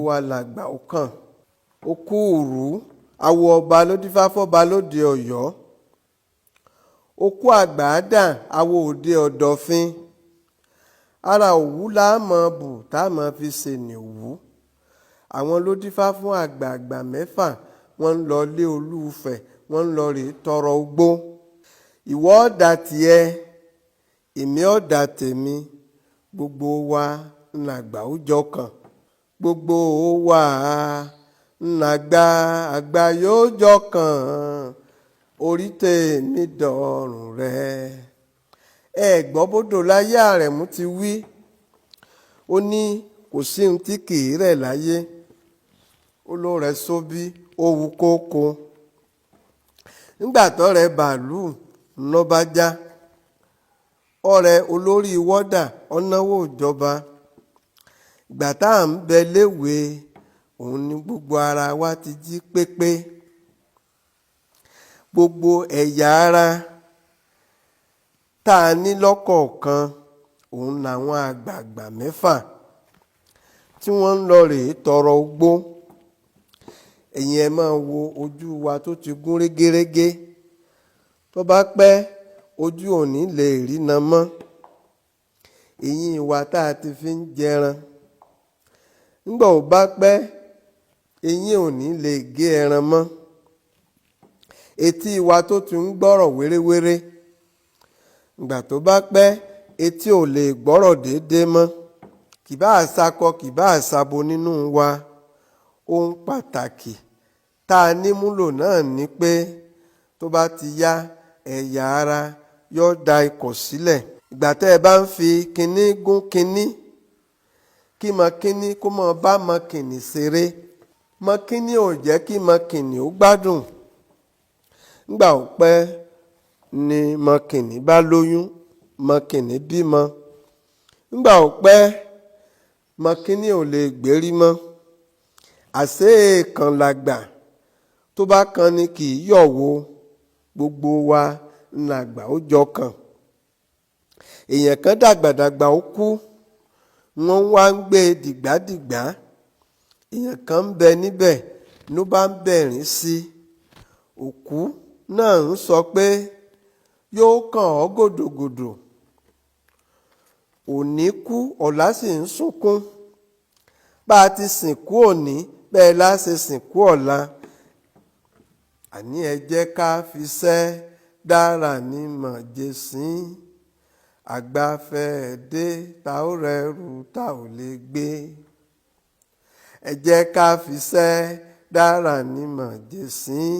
wa làgbà ó kàn. Ó kú òrú awo ọba ló dífá fọ́ba lóde Ọ̀yọ́. Ó kú àgbàdà awo òde Ọ̀dọ̀fin. Ara òwú la mọ̀ bù tá a mọ̀ fi ṣènì òwú. Àwọn ló dífá fún àgbààgbà mẹ́fà wọ́n ń lọ lé Olúfẹ̀ wọ́n ń lọ rèé tọrọ ogbó. Ìwọ ọ̀dà tiẹ̀ èmi ọ̀dà tèmi gbogbo wa ńlàgbà ó jọ kàn. Gbogbo wa ńlàgbà àgbà yóò jọ kàn. Orí tèmi dọ̀rùn rẹ̀. Ẹ gbọ́ bódò láyé Àrẹ̀mú ti wí. Ó ní kò sí ohun tí kì í rẹ̀ láyé. Ó ló rẹ̀ sóbí ó wu kókó. Nígbà tó rẹ̀ bàálù ńlọ bá já. Ọ̀rẹ́ olórí wọ́dà ọ̀nàwó ìjọba. Ìgbà tá à ń bẹ léwe òun ni gbogbo ara wa ti jí pépé. Gbogbo ẹ̀yà ara tá a ní lọ́kọ̀ọ̀kan òun làwọn àgbààgbà mẹ́fà tí wọ́n ń lọ rèé tọrọ ogbó. Ẹ̀yin ẹ máa wo ojú wa tó ti gún régérégé. Tó bá pẹ́ ojú ò ní lè rína mọ́. Eyín wa tá a ti fi ń jẹran. Nígbà ó bá pẹ́ eyín ò ní lè gé ẹran mọ́. Etí wa tó ti ń gbọ́rọ̀ wéréwéré. Ìgbà tó bá pẹ́ etí ò lè gbọ́rọ̀ déédéé mọ́. Kìbá àsakọ kìbá àsabo nínú wa. Ohun pàtàkì tá a nímúlò náà ni pé tó bá ti yá ẹ̀yà ara yóò da ikọ̀ sílẹ̀. Ìgbà tẹ́ ẹ bá ń fi kinní gún kinní kí mọ kinní kó mọ bá mọ kìnì ṣeré. Mọ kinní ò jẹ́ kí mọ kìnì ó gbádùn. Nígbà ó pẹ́ ni mọ kìnì bá lóyún mọ kìnì bímọ. Nígbà ó pẹ́ mọ kinní ò lè gbérí mọ́. Àṣé èèkàn làgbà tó bá kan ni kì í yọ̀ wo. Gbogbo wa ńlàgbà ó jọ kàn. Èèyàn kan dàgbàdàgbà ó kú wọ́n wá ń gbé dìgbàdìgbà. Èèyàn kan ń bẹ níbẹ̀ ló bá ń bẹ̀rín sí. Òkú náà ń sọ pé yóò kàn ọ́ gòdògòdò. Òní kú ọ̀la sì ń sunkún. Bá a ti sìnkú òní bẹ́ẹ̀ la ṣe sìnkú ọ̀la. Àní ẹ jẹ́ ká fiṣẹ́ dára ní mọ̀jẹ̀sín. Àgbàfẹ́ dé ta ó rẹrù ta ò lè gbé. Ẹ jẹ́ ká fiṣẹ́ dára ní mọ̀jẹ̀sín.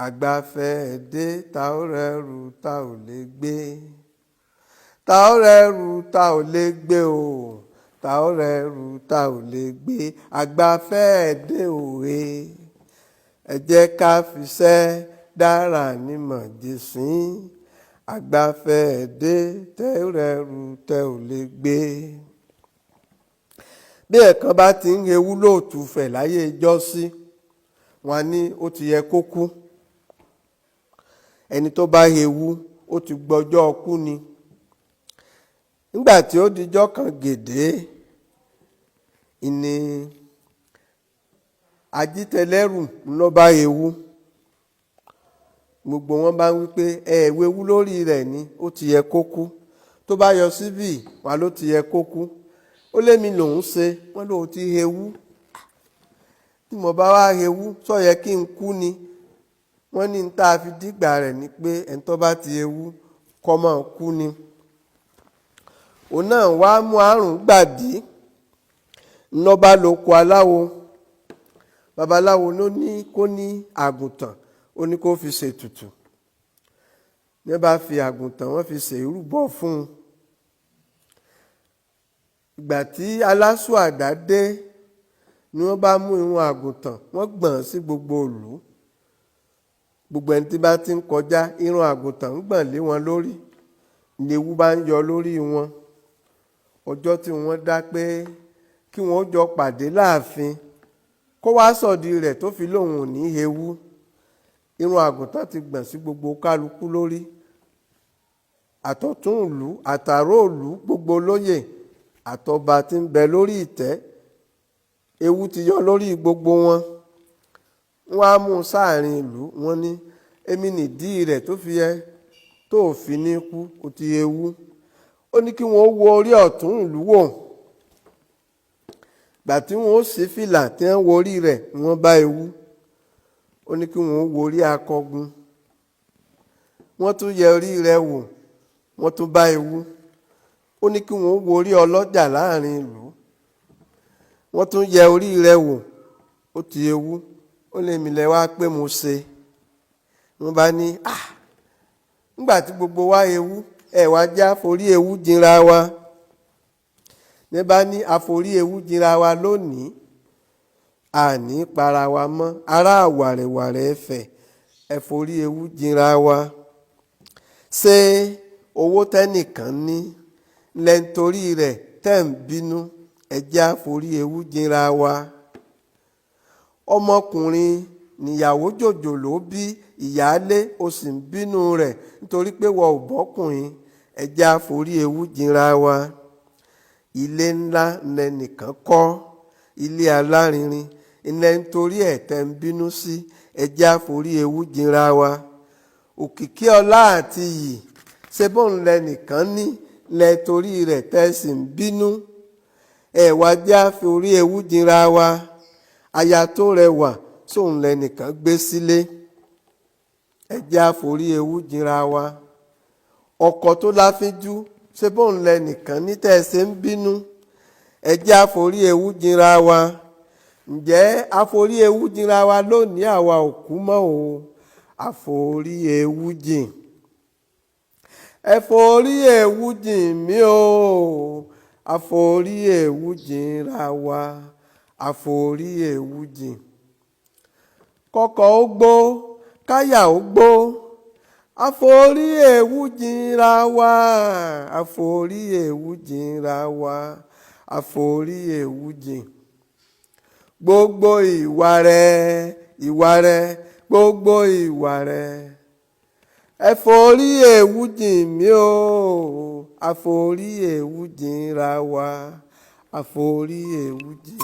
Àgbàfẹ́ dé ta ó rẹrù ta ò lè gbé. Ta ó rẹrù ta ò lè gbé o. Ta ó rẹrù ta ò lè gbé. Àgbàfẹ́ dé òwe. Ẹ jẹ́ ká fiṣẹ́ dára ní mọ̀jẹ̀sín. Àgbàfẹ́ dé tẹ́ ó rẹrù tẹ́ ò lè gbé. Bí ẹ̀kan bá ti ń hewú lóòtú fẹ̀ láyé ìjọ́sí wọn ní ó ti yẹ kó kú. Ẹni tó bá hewú ó ti gbọ́jọ́ kú ni. Nígbà tí ó dijọ́ kan gèdè ìní ajítẹlẹ́rù ló bá hewú. Gbogbo wọn bá ń wí pé ẹ̀ẹ̀wéwú lórí rẹ̀ ni ó ti yẹ kó kú. Tó bá yọ síbì wà ló ti yẹ kó kú. Ó lémi lòún ṣe wọ́n lòún ti hewú. Tí mo bá wá hewú sọ yẹ kí n kú ni. Wọ́n ní tá a fi dígbà rẹ̀ ni pé ẹni tó bá ti hewú kọ́ máa kú ni. Òun náà wá mú àrùn gbàdí ńlọ bá lóko aláwo. Babaláwo ló ní kó ní àgùntàn ó ní kó fi ṣètùtù. Ní bá fi àgùntàn wọ́n fi ṣe ìrúbọ fún un. Ìgbà tí alásùàdá dé ni wọ́n bá mú irun àgùntàn wọ́n gbọ̀n sí gbogbo ìlú. Gbogbo ẹni tí bá ti ń kọjá irun àgùntàn ń gbọ̀n lé wọn lórí. Ìléwú bá ń yọ lórí wọn. Ọjọ́ tí wọ́n dá pé kí wọ́n jọ pàdé láàfin kó wá sọ̀dí rẹ̀ tó fi lóun ò ní hewú. Irun àgùntàn ti gbọ̀n sí gbogbo kálukú lórí. Àtọ̀tún ìlú àtàró ìlú gbogbo olóyè àtọba tí ń bẹ lórí ìtẹ́ ewu ti yọ lórí gbogbo wọn. Wọ́n á mú un sáàrin ìlú, wọ́n ní èmi nìdí rẹ̀ tó fi yẹ tó fi ní kú, ó ti ewu. Ó ní kí wọ́n wo orí ọ̀tún ìlú wò. Gbà tí wọ́n ó ṣí fìlà tí wọ́n wo orí rẹ̀, wọ́n bá ewu. Ó ní kí wọ́n wo orí akọgun. Wọ́n tún yẹ orí rẹ̀ wò, wọ́n tún bá ewu. Ó ní kí wọ́n wo orí ọlọ́jà láàrin ìlú. Wọ́n tún yẹ orí rẹ̀ wò, ó ti ewu. Ó lè mi lẹ wá pé mo ṣe. Wọ́n bá ní nígbà tí gbogbo wa ewu, ẹ wá já forí ewu jinra wa. Ní bá ní àforí ewu jinra wa lónìí, àní para wa mọ́, ará àwàrẹ̀wàrẹ̀ ẹ̀fẹ̀ ẹ forí ewu jinra wa. Ṣé owó tẹ́nìkan ní lẹ́ntorí rẹ̀ tẹ́ ń bínú, ẹ já forí ewu jinra wa. Ọmọkùnrin níyàwó jòjòló bí ìyáálé, o sì ń bínú rẹ̀ nítorí pé wọ́n ò bọ́kùnrin, ẹ já forí ewu jinra wa. Ilé ńlá lẹnìkan kọ́, ilé alárinrin, ilẹ̀ nítorí ẹ̀ tẹ́ ń bínú sí, ẹ já forí ewu jinra wa. Òkìkí ọlá àti iyì, ṣé bóun lẹnìkan ní lẹ́torí rẹ̀ tẹ́ sì ń bínú, ẹ wá já forí ewu jinra wa. Aya tó rẹwà sóun lẹnìkan gbé sílé, ẹ já forí ewu jinra wa. Ọkọ tó láfínjú, ṣé bóun lẹnìkan ní tẹ́ ṣe ń bínú, ẹ já forí ewu jinra wa. Ǹjẹ́ àforí ewu jinra wa lónìí àwa ò kú mọ́ o, àforí ewu jìn. Ẹ forí ewu jìn mí o, àforí ewu jinra wa, àforí ewu jìn. Kọ́kọ́ ó gbó, káyà ó gbó, àforí ewu jinra wa, àforí ewu jinra wa, àforí ewu jìn. Gbogbo ìwà rẹ̀, gbogbo ìwà rẹ̀, ẹ forí ewu jìn mí o, àforí ewu jinra wa, àforí ewu jìn.